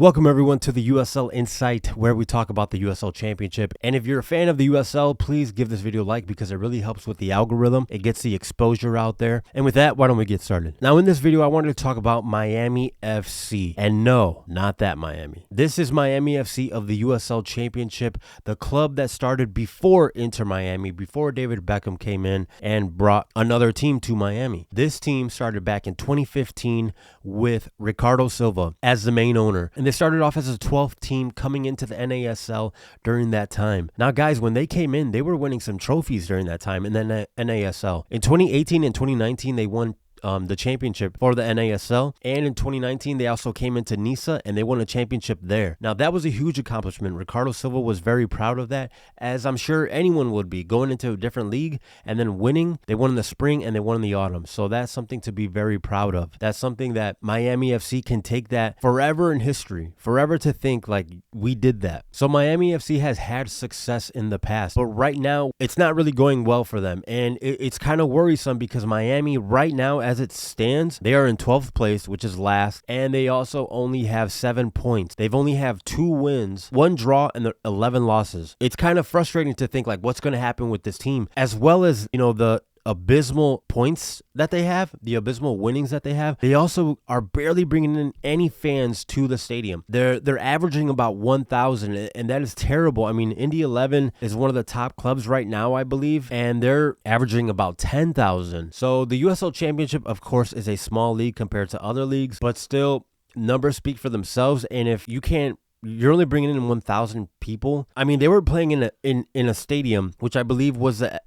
Welcome everyone to the USL Insight, where we talk about the USL Championship. And if you're a fan of the USL, please give this video a like because it really helps with the algorithm. It gets the exposure out there. And with that, why don't we get started? Now in this video, I wanted to talk about Miami FC. And no, not that Miami. This is Miami FC of the USL Championship, the club that started before Inter Miami, before David Beckham came in and brought another team to Miami. This team started back in 2015 with Ricardo Silva as the main owner. And they started off as a 12th team coming into the NASL during that time. Now, guys, when they came in, they were winning some trophies during that time in the NASL. In 2018 and 2019, they won the championship for the NASL, and in 2019 they also came into NISA and they won a championship there. Now that was a huge accomplishment. Ricardo Silva was very proud of that, as I'm sure anyone would be, going into a different league and then winning. They won in the spring and they won in the autumn, so that's something to be very proud of. That's something that Miami FC can take that forever in history, forever to think like we did that. So Miami FC has had success in the past, but right now it's not really going well for them, and it's kind of worrisome because Miami right now, as it stands, they are in 12th place, which is last, and they also only have 7 points. They've only have 2 wins, 1 draw, and 11 losses. It's kind of frustrating to think like what's going to happen with this team, as well as, you know, the abysmal points that they have, the abysmal winnings that they have. They also are barely bringing in any fans to the stadium. They're averaging about 1,000, and that is terrible. I mean, Indy 11 is one of the top clubs right now, I believe, and they're averaging about 10,000. So the USL Championship, of course, is a small league compared to other leagues, but still, numbers speak for themselves. And if you're only bringing in 1,000 people. I mean, they were playing in a stadium, which I believe was the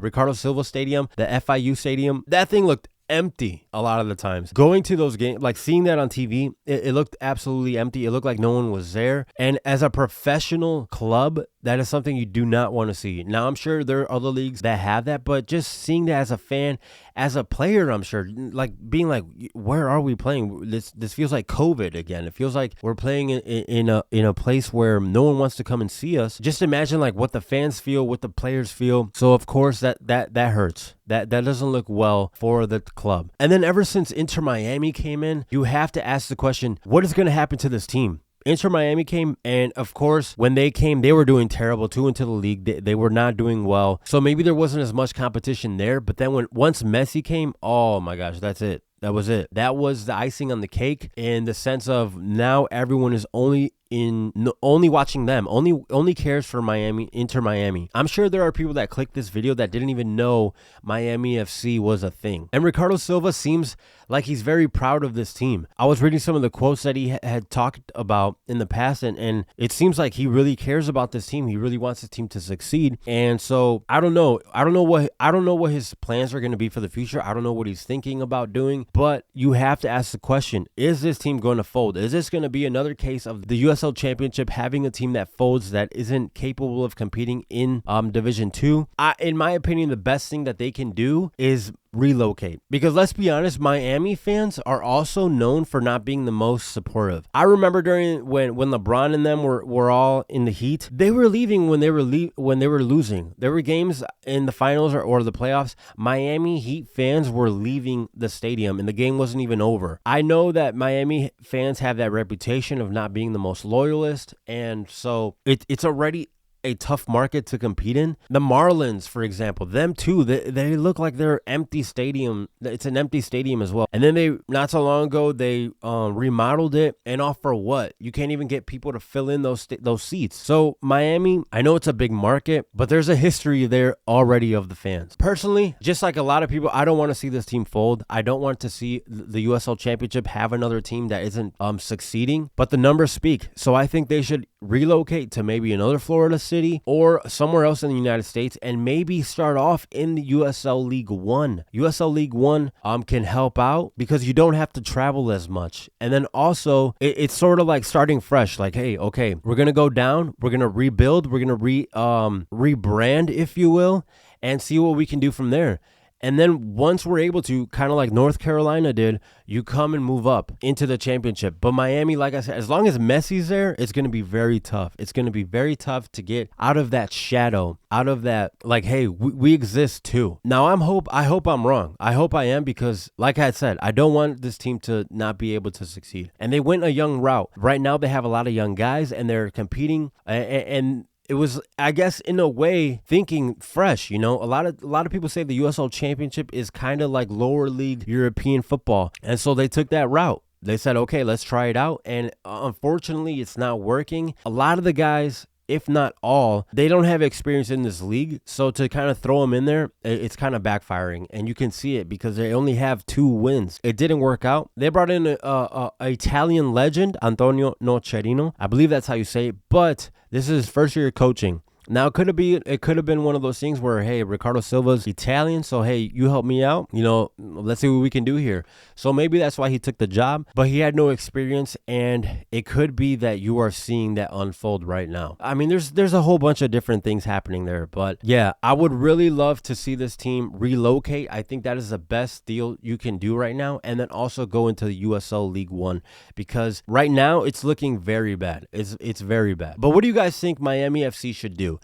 Ricardo Silva Stadium, the FIU Stadium. That thing looked empty a lot of the times. Going to those games, like seeing that on TV, it looked absolutely empty. It looked like no one was there. And as a professional club, that is something you do not want to see. Now, I'm sure there are other leagues that have that, but just seeing that as a fan, as a player, I'm sure, like being like, where are we playing? This feels like COVID again. It feels like we're playing in a place where no one wants to come and see us. Just imagine like what the fans feel, what the players feel. So of course that hurts. That doesn't look well for the club. And then ever since Inter Miami came in, you have to ask the question, what is going to happen to this team? Inter Miami came, and of course, when they came, they were doing terrible too into the league. They were not doing well. So maybe there wasn't as much competition there. But then once Messi came, oh my gosh, that's it. That was it. That was the icing on the cake, in the sense of now everyone is only watching them, only cares for Inter Miami. I'm sure there are people that clicked this video that didn't even know Miami FC was a thing. And Ricardo Silva seems like he's very proud of this team. I was reading some of the quotes that he had talked about in the past, and it seems like he really cares about this team. He really wants his team to succeed. And so I don't know what his plans are going to be for the future. I don't know what he's thinking about doing, but you have to ask the question, is this team going to fold? Is this going to be another case of the USL Championship having a team that folds, that isn't capable of competing in Division 2? In my opinion, the best thing that they can do is relocate, because let's be honest, Miami fans are also known for not being the most supportive. I remember during when LeBron and them were all in the heat, they were leaving when they were losing. There were games in the finals or the playoffs, Miami Heat fans were leaving the stadium and the game wasn't even over. I know that Miami fans have that reputation of not being the most loyalist, and so it's already a tough market to compete in. The Marlins, for example, them too, they look like they're empty stadium. It's an empty stadium as well. And then they, not so long ago, they remodeled it, and off for what? You can't even get people to fill in those seats. So Miami, I know it's a big market, but there's a history there already of the fans. Personally, just like a lot of people, I don't want to see this team fold. I don't want to see the USL Championship have another team that isn't succeeding, but the numbers speak. So I think they should relocate to maybe another Florida city or somewhere else in the United States, and maybe start off in the USL League One. USL League One can help out because you don't have to travel as much. And then also it's sort of like starting fresh. Like, hey, okay, we're gonna go down, we're gonna rebuild, we're gonna rebrand, if you will, and see what we can do from there. And then once we're able to, kind of like North Carolina did, you come and move up into the championship. But Miami, like I said, as long as Messi's there, it's going to be very tough. It's going to be very tough to get out of that shadow, out of that, like, hey, we exist too. Now, I hope I'm wrong. I hope I am, because like I said, I don't want this team to not be able to succeed. And they went a young route. Right now, they have a lot of young guys and they're competing, and it was, I guess, in a way, thinking fresh. You know, a lot of people say the USL Championship is kind of like lower league European football, and so they took that route. They said, okay, let's try it out, and unfortunately, it's not working. A lot of the guys, if not all, they don't have experience in this league. So to kind of throw them in there, it's kind of backfiring. And you can see it because they only have 2 wins. It didn't work out. They brought in a Italian legend, Antonio Nocerino. I believe that's how you say it. But this is his first year coaching. Now, it could have been one of those things where, hey, Ricardo Silva's Italian, so, hey, you help me out. You know, let's see what we can do here. So maybe that's why he took the job, but he had no experience, and it could be that you are seeing that unfold right now. I mean, there's a whole bunch of different things happening there, but yeah, I would really love to see this team relocate. I think that is the best deal you can do right now, and then also go into the USL League One, because right now it's looking very bad. It's very bad. But what do you guys think Miami FC should do?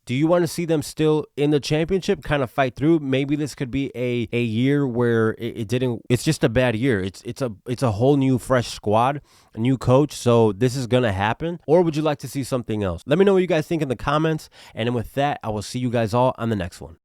Do you want to see them still in the championship, kind of fight through? Maybe this could be a year where it didn't. It's just a bad year. It's a whole new fresh squad, a new coach. So this is gonna happen. Or would you like to see something else? Let me know what you guys think in the comments. And then with that, I will see you guys all on the next one.